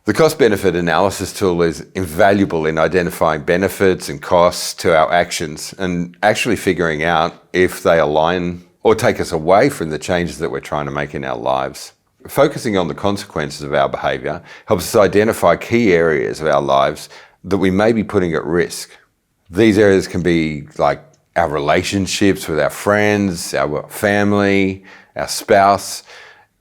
The cost-benefit analysis tool is invaluable in identifying benefits and costs to our actions and actually figuring out if they align or take us away from the changes that we're trying to make in our lives. Focusing on the consequences of our behaviour helps us identify key areas of our lives that we may be putting at risk. These areas can be like our relationships with our friends, our family, our spouse,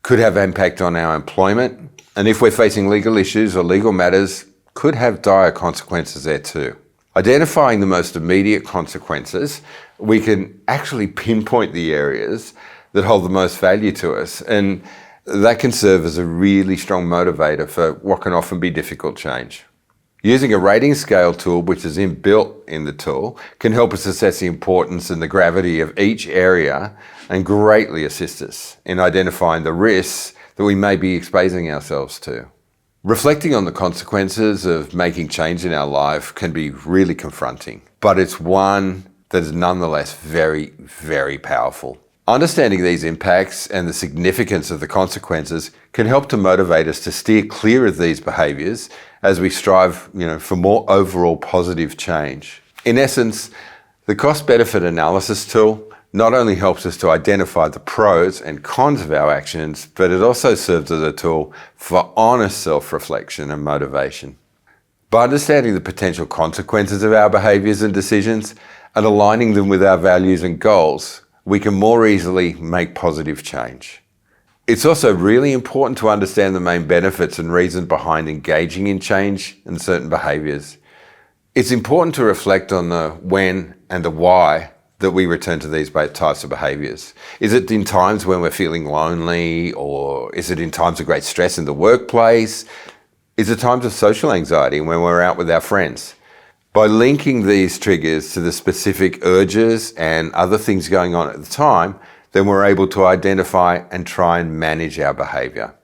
could have impact on our employment, and if we're facing legal issues or legal matters, could have dire consequences there too. Identifying the most immediate consequences, we can actually pinpoint the areas that hold the most value to us, and that can serve as a really strong motivator for what can often be difficult change. Using a rating scale tool, which is inbuilt in the tool, can help us assess the importance and the gravity of each area and greatly assist us in identifying the risks that we may be exposing ourselves to. Reflecting on the consequences of making change in our life can be really confronting, but it's one that is nonetheless very, very powerful. Understanding these impacts and the significance of the consequences can help to motivate us to steer clear of these behaviours as we strive, for more overall positive change. In essence, the cost-benefit analysis tool not only helps us to identify the pros and cons of our actions, but it also serves as a tool for honest self-reflection and motivation. By understanding the potential consequences of our behaviours and decisions and aligning them with our values and goals, we can more easily make positive change. It's also really important to understand the main benefits and reasons behind engaging in change and certain behaviours. It's important to reflect on the when and the why that we return to these types of behaviours. Is it in times when we're feeling lonely, or is it in times of great stress in the workplace? Is it times of social anxiety when we're out with our friends? By linking these triggers to the specific urges and other things going on at the time, then we're able to identify and try and manage our behaviour.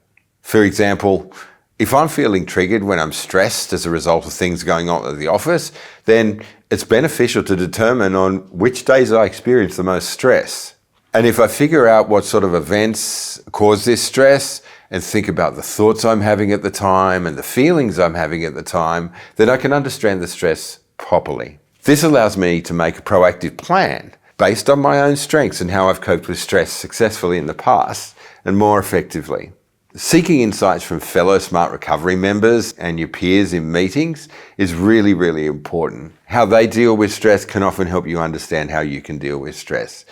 For example, if I'm feeling triggered when I'm stressed as a result of things going on at the office, then it's beneficial to determine on which days I experience the most stress. And if I figure out what sort of events cause this stress and think about the thoughts I'm having at the time and the feelings I'm having at the time, then I can understand the stress properly. This allows me to make a proactive plan based on my own strengths and how I've coped with stress successfully in the past and more effectively. Seeking insights from fellow Smart Recovery members and your peers in meetings is really, really important. How they deal with stress can often help you understand how you can deal with stress.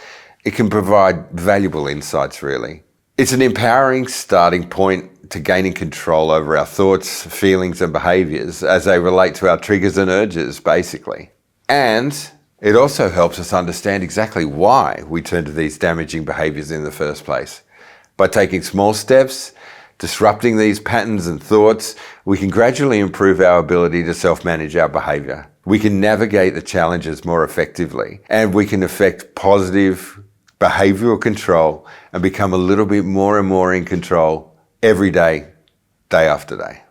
It can provide valuable insights, really. It's an empowering starting point to gaining control over our thoughts, feelings, and behaviours as they relate to our triggers and urges, basically. And it also helps us understand exactly why we turn to these damaging behaviours in the first place. By taking small steps, disrupting these patterns and thoughts, we can gradually improve our ability to self-manage our behaviour. We can navigate the challenges more effectively, and we can effect positive behavioural control and become a little bit more and more in control every day, day after day.